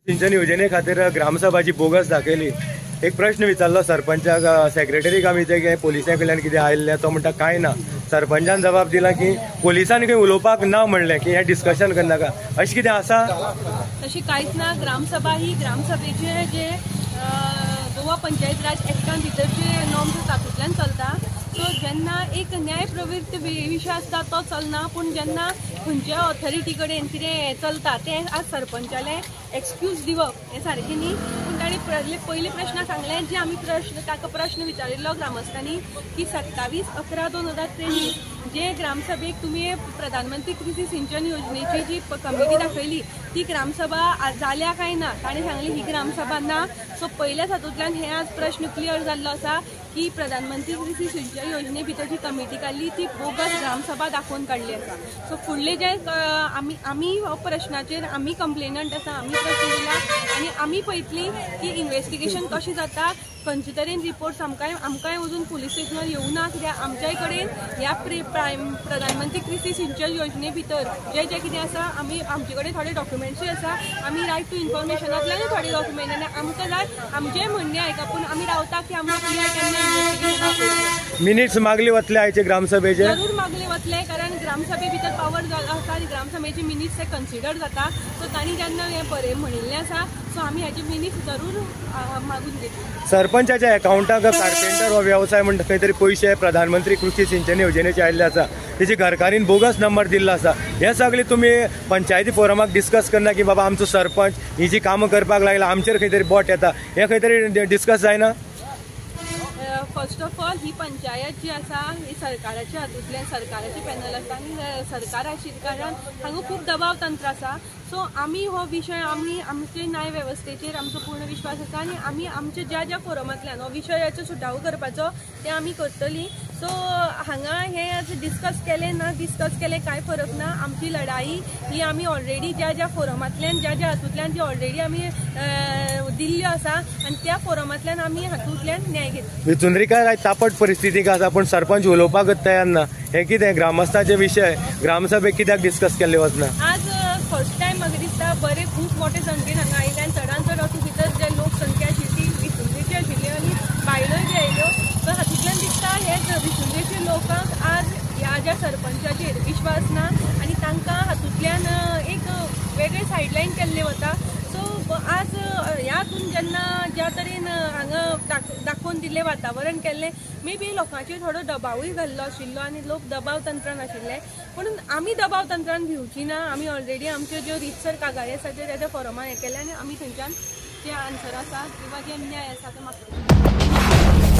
सिंचन योजने खातीर ग्रामसभाची बोगस दाखयली। एक प्रश्न विचारलो सरपंचाक, सेक्रेटरीक आमी ते पोलिसां कडल्यान कितें आयिल्लें, तो म्हणटा कांय ना। सरपंचान जबाब दिला की पोलिसांनी खंय उलोवपाक ना म्हणलें की हें डिस्कशन करनाका, अशें कितें आसा? तशी कांयच ना। ग्रामसभा ही ग्रामसभेचे जे गोवा पंचायत राज एक्टान भितरचे नॉर्म्स तातूंतल्यान चलता। सो जेन्ना एक न्याय प्रवृत्त विशय आसता तो चलना, पूण जेन्ना खंयच्या ऑथॉरिटी कडेन कितें चलता तें आज सरपंचाले एक्सक्यूज दिवप हें सारकें न्ही। पूण ताणें पयले प्रश्न सांगलें जे आमी ताका प्रश्न विचारिल्लो ग्रामस्थांनी की 27/11/2023 जे ग्रामसभेक तुमी प्रधानमंत्री कृषी सिंचन योजनेची जी कमिटी दाखयली ती ग्रामसभा जाल्या काय ना, ताणें सांगलें ही ग्रामसभा ना। सो पयल्याच हातूंतल्यान हें आज प्रश्न क्लियर जाल्लो आसा की प्रधानमंत्री कृषी सिंचन योजने भितर जी कमिटी काडली ती बोगस ग्रामसभा दाखोवन काडली आसा। सो फुडले जे आमी प्रश्नाचेर आमी कंप्लेनंट आसा, आमी प्रश्न दिला आनी आमी पळयतली की इन्व्हेस्टिगेशन कशें जाता, खंयचे तरेन रिपोर्ट्स आमकांय अजून पुलीस स्टेशनार येवना, कित्याक आमच्याय कडेन ह्या प्रधानमंत्री कृषी सिंचन योजने भितर जे कितें आसा आमचे कडेन थोडे डॉक्युमेंट्सूय आसा। आमी रायट टू इन्फॉर्मेशनांतल्यानूय थोडे डॉक्युमेंट आनी आमकां जाय आमचेय म्हणणें आयका, पूण आमी रावता की मिनिट्स मागले वतले आयचे ग्रामसभेचे? जरूर मागले वतले, कारण ग्रामसभे भितर पावर आसा आनी ग्रामसभेचे मिनिट्स हे कन्सिडर जाता। सो तांणी जेन्ना हें बरें म्हणिल्लें आसा सो आमी हेचे मिनिट्स जरूर मागून घेतली। सरपंचाच्या अकाउंटाक कार्पेंटर हो व्यवसाय म्हणटा खंय तरी पयशे प्रधानमंत्री कृषी सिंचन योजनेचे आयिल्ले आसा, तेची घरकारीन बोगस नंबर दिल्लो आसा। हे सगळे तुमी पंचायती फोरमाक डिस्कस करना की बाबा आमचो सरपंच ही जी कामां करपाक लागला आमचेर खंय तरी बोट येता, हे खंय तरी डिस्कस जायना? फर्स्ट ऑफ ऑल ही पंचायत जी आसा ही सरकाराच्या हातूंतल्यान सरकाराचे पॅनल आसा आनी सरकार आशिल्ल्या कारणान हांगा खूब दबाव तंत्र आसा। सो आमी हो विशय आमचे न्याय वेवस्थेचेर आमचो पूर्ण विश्वास आसा आनी आमी आमचे ज्या फोरमांतल्यान हो विशयाचो सुटावो करपाचो ते आमी करतली। सो हांगा हे डिस्कस केले कांय फरक ना। आमची लढाई ही आमी ऑलरेडी ज्या फोरमांतल्यान ज्या हातूंतल्यान ती ऑलरेडी आमी दिल्ल्यो आसा आनी त्या फोरमांतल्यान आमी हातूंतल्यान न्याय घेतलो। विचुंद्रीकार आयज तापट परिस्थितीक आसा, पूण सरपंच उलोवपाकच तयार ना। हे कितें ग्रामस्थांचे विशय ग्रामसभेक कित्याक डिस्कस केल्ले वचना? आज फर्स्ट टायम म्हाका दिसता बरे खूब मोठे संख्येन हांगा आयिल्ले आनी चडांत चड हातूंत भितर जे लोकसंख्या आशिल्ली ती विचुंद्रीची आशिल्ली आनी बायलोय बी आयल्यो। सो हातूंतल्यान दिसता हे विचुंद्रीच्या लोकांक आज ह्या ज्या सरपंचाचेर विश्वास ना आनी तांकां हातूंतल्यान एक वेगळे सायडलायन केल्ले वता। सो आज ह्या हातून जेन्ना ज्या तरेन हांगा दाखोवन दिल्लें वातावरण केल्लें मे बी लोकांचेर थोडो दबावूय घाल्लो आशिल्लो आनी लोक दबाव तंत्रान आशिल्ले, पूण आमी दबाव तंत्रान भिवची ना। आमी ऑलरेडी आमच्यो ज्यो रितसर कागाळी आसा त्या फोरमान हें केलें आनी आमी थंयच्यान जे आन्सर आसा किंवा जे न्याय आसा ते मागतले।